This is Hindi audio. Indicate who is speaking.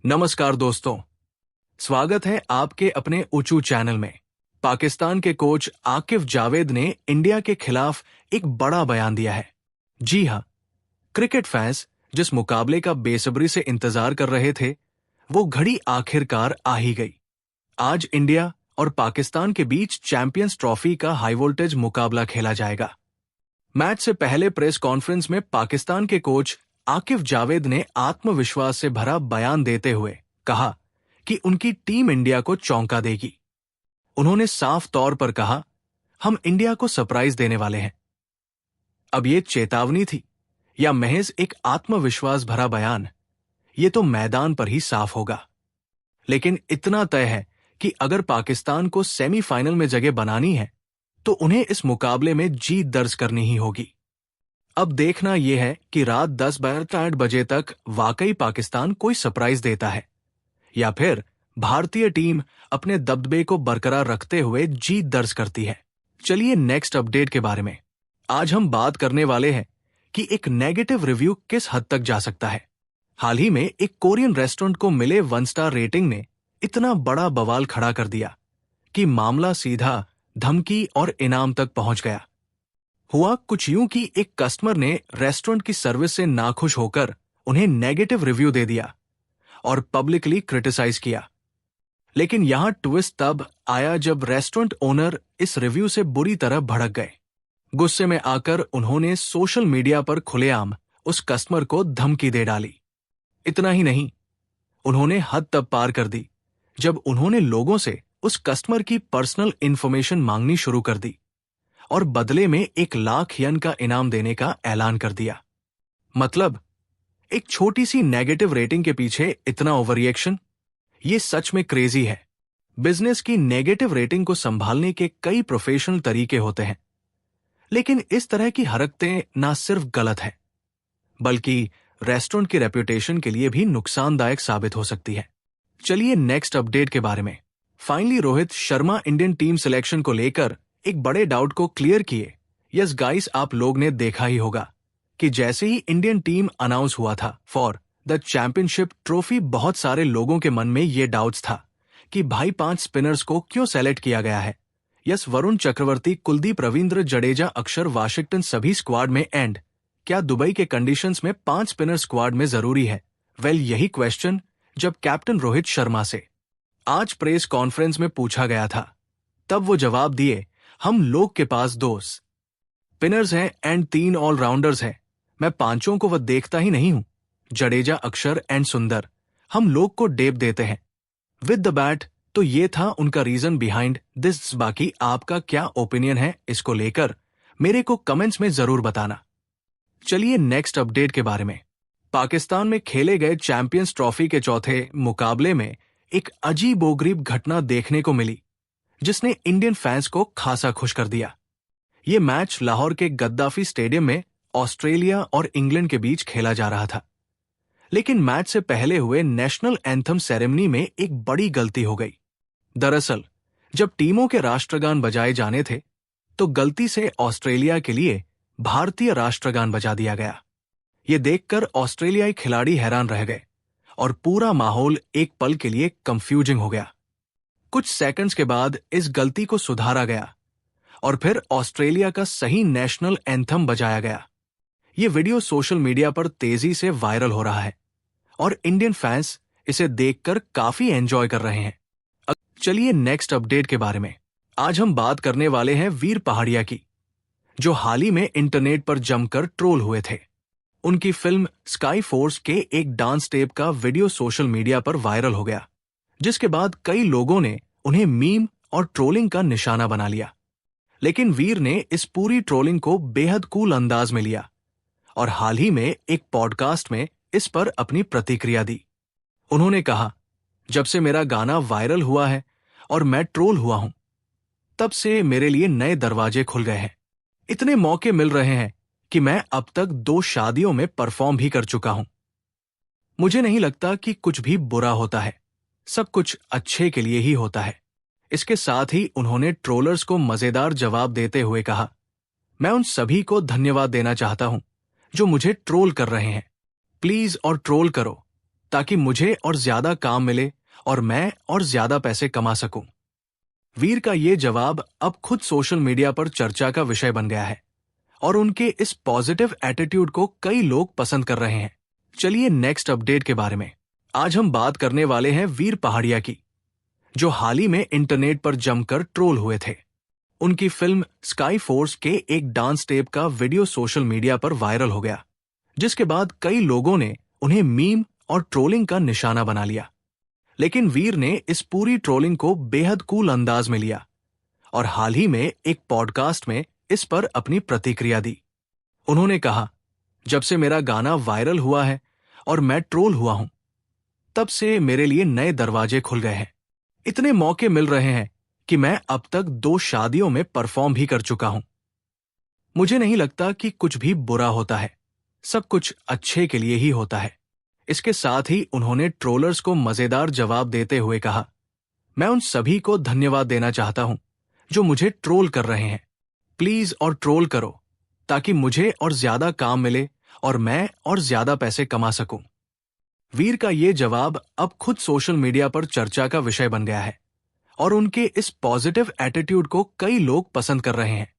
Speaker 1: नमस्कार दोस्तों, स्वागत है आपके अपने ऊंचू चैनल में। पाकिस्तान के कोच आकिफ जावेद ने इंडिया के खिलाफ एक बड़ा बयान दिया है। जी हां, क्रिकेट फैंस जिस मुकाबले का बेसब्री से इंतजार कर रहे थे, वो घड़ी आखिरकार आ ही गई। आज इंडिया और पाकिस्तान के बीच चैंपियंस ट्रॉफी का हाई वोल्टेज मुकाबला खेला जाएगा। मैच से पहले प्रेस कॉन्फ्रेंस में पाकिस्तान के कोच आकिफ जावेद ने आत्मविश्वास से भरा बयान देते हुए कहा कि उनकी टीम इंडिया को चौंका देगी। उन्होंने साफ तौर पर कहा, हम इंडिया को सरप्राइज देने वाले हैं। अब ये चेतावनी थी या महज एक आत्मविश्वास भरा बयान, ये तो मैदान पर ही साफ होगा। लेकिन इतना तय है कि अगर पाकिस्तान को सेमीफाइनल में जगह बनानी है तो उन्हें इस मुकाबले में जीत दर्ज करनी ही होगी। अब देखना यह है कि रात 10-8 बजे तक वाकई पाकिस्तान कोई सरप्राइज देता है या फिर भारतीय टीम अपने दबदबे को बरकरार रखते हुए जीत दर्ज करती है। चलिए नेक्स्ट अपडेट के बारे में आज हम बात करने वाले हैं कि एक नेगेटिव रिव्यू किस हद तक जा सकता है। हाल ही में एक कोरियन रेस्टोरेंट को मिले 1 स्टार रेटिंग ने इतना बड़ा बवाल खड़ा कर दिया कि मामला सीधा धमकी और इनाम तक पहुंच गया। हुआ कुछ यूं कि एक कस्टमर ने रेस्टोरेंट की सर्विस से नाखुश होकर उन्हें नेगेटिव रिव्यू दे दिया और पब्लिकली क्रिटिसाइज किया। लेकिन यहां ट्विस्ट तब आया जब रेस्टोरेंट ओनर इस रिव्यू से बुरी तरह भड़क गए। गुस्से में आकर उन्होंने सोशल मीडिया पर खुलेआम उस कस्टमर को धमकी दे डाली। इतना ही नहीं, उन्होंने हद तब पार कर दी जब उन्होंने लोगों से उस कस्टमर की पर्सनल इंफॉर्मेशन मांगनी शुरू कर दी और बदले में 1 लाख येन का इनाम देने का ऐलान कर दिया। मतलब एक छोटी सी नेगेटिव रेटिंग के पीछे इतना ओवर रिएक्शन, ये सच में क्रेजी है। बिजनेस की नेगेटिव रेटिंग को संभालने के कई प्रोफेशनल तरीके होते हैं, लेकिन इस तरह की हरकतें ना सिर्फ गलत है बल्कि रेस्टोरेंट की रेपुटेशन के लिए भी नुकसानदायक साबित हो सकती है। चलिए नेक्स्ट अपडेट के बारे में। Finally Rohit Sharma Indian team selection को लेकर एक बड़े डाउट को क्लियर किए। यस गाइस, आप लोग ने देखा ही होगा कि जैसे ही इंडियन टीम अनाउंस हुआ था फॉर द चैंपियनशिप ट्रॉफी, बहुत सारे लोगों के मन में ये डाउट्स था कि भाई 5 स्पिनर्स को क्यों सेलेक्ट किया गया है। यस, वरुण चक्रवर्ती, कुलदीप, रविंद्र जडेजा, अक्षर, वाशिंगटन सभी स्क्वाड में एंड क्या दुबई के कंडीशंस में 5 स्पिनर स्क्वाड में जरूरी है? वेल, यही क्वेश्चन जब कैप्टन रोहित शर्मा से आज प्रेस कॉन्फ्रेंस में पूछा गया था, तब वो जवाब दिए, हम लोग के पास 2 स्पिनर्स हैं एंड 3 ऑलराउंडर्स हैं। मैं पांचों को वह देखता ही नहीं हूं। जडेजा, अक्षर एंड सुंदर हम लोग को डेप देते हैं विद द बैट। तो ये था उनका रीजन बिहाइंड दिस। बाकी आपका क्या ओपिनियन है इसको लेकर, मेरे को कमेंट्स में जरूर बताना। चलिए नेक्स्ट अपडेट के बारे में। पाकिस्तान में खेले गए चैंपियंस ट्रॉफी के चौथे मुकाबले में एक अजीबोगरीब घटना देखने को मिली जिसने इंडियन फैंस को खासा खुश कर दिया। ये मैच लाहौर के गद्दाफी स्टेडियम में ऑस्ट्रेलिया और इंग्लैंड के बीच खेला जा रहा था। लेकिन मैच से पहले हुए नेशनल एंथम सेरेमनी में एक बड़ी गलती हो गई। दरअसल जब टीमों के राष्ट्रगान बजाए जाने थे तो गलती से ऑस्ट्रेलिया के लिए भारतीय राष्ट्रगान बजा दिया गया। ये देखकर ऑस्ट्रेलियाई खिलाड़ी हैरान रह गए और पूरा माहौल एक पल के लिए कंफ्यूजिंग हो गया। कुछ सेकंड्स के बाद इस गलती को सुधारा गया और फिर ऑस्ट्रेलिया का सही नेशनल एंथम बजाया गया। ये वीडियो सोशल मीडिया पर तेजी से वायरल हो रहा है और इंडियन फैंस इसे देखकर काफी एंजॉय कर रहे हैं। चलिए नेक्स्ट अपडेट के बारे में। आज हम बात करने वाले हैं वीर पहाड़िया की, जो हाल ही में इंटरनेट पर जमकर ट्रोल हुए थे। उनकी फिल्म स्काई फोर्स के एक डांस टेप का वीडियो सोशल मीडिया पर वायरल हो गया, जिसके बाद कई लोगों ने उन्हें मीम और ट्रोलिंग का निशाना बना लिया। लेकिन वीर ने इस पूरी ट्रोलिंग को बेहद कूल अंदाज में लिया और हाल ही में एक पॉडकास्ट में इस पर अपनी प्रतिक्रिया दी। उन्होंने कहा, जब से मेरा गाना वायरल हुआ है और मैं ट्रोल हुआ हूं, तब से मेरे लिए नए दरवाजे खुल गए हैं। इतने मौके मिल रहे हैं कि मैं अब तक 2 शादियों में परफॉर्म भी कर चुका हूं। मुझे नहीं लगता कि कुछ भी बुरा होता है, सब कुछ अच्छे के लिए ही होता है। इसके साथ ही उन्होंने ट्रोलर्स को मजेदार जवाब देते हुए कहा, मैं उन सभी को धन्यवाद देना चाहता हूं जो मुझे ट्रोल कर रहे हैं। प्लीज और ट्रोल करो, ताकि मुझे और ज्यादा काम मिले और मैं और ज्यादा पैसे कमा सकूं। वीर का ये जवाब अब खुद सोशल मीडिया पर चर्चा का विषय बन गया है और उनके इस पॉजिटिव एटीट्यूड को कई लोग पसंद कर रहे हैं। चलिए नेक्स्ट अपडेट के बारे में। आज हम बात करने वाले हैं वीर पहाड़िया की, जो हाल ही में इंटरनेट पर जमकर ट्रोल हुए थे। उनकी फिल्म स्काई फोर्स के एक डांस टेप का वीडियो सोशल मीडिया पर वायरल हो गया, जिसके बाद कई लोगों ने उन्हें मीम और ट्रोलिंग का निशाना बना लिया। लेकिन वीर ने इस पूरी ट्रोलिंग को बेहद कूल अंदाज में लिया और हाल ही में एक पॉडकास्ट में इस पर अपनी प्रतिक्रिया दी। उन्होंने कहा, जब से मेरा गाना वायरल हुआ है और मैं ट्रोल हुआ हूं, तब से मेरे लिए नए दरवाजे खुल गए हैं। इतने मौके मिल रहे हैं कि मैं अब तक 2 शादियों में परफॉर्म भी कर चुका हूं। मुझे नहीं लगता कि कुछ भी बुरा होता है, सब कुछ अच्छे के लिए ही होता है। इसके साथ ही उन्होंने ट्रोलर्स को मजेदार जवाब देते हुए कहा, मैं उन सभी को धन्यवाद देना चाहता हूं जो मुझे ट्रोल कर रहे हैं। प्लीज और ट्रोल करो ताकि मुझे और ज्यादा काम मिले और मैं और ज्यादा पैसे कमा सकूं। वीर का ये जवाब अब खुद सोशल मीडिया पर चर्चा का विषय बन गया है और उनके इस पॉजिटिव एटीट्यूड को कई लोग पसंद कर रहे हैं।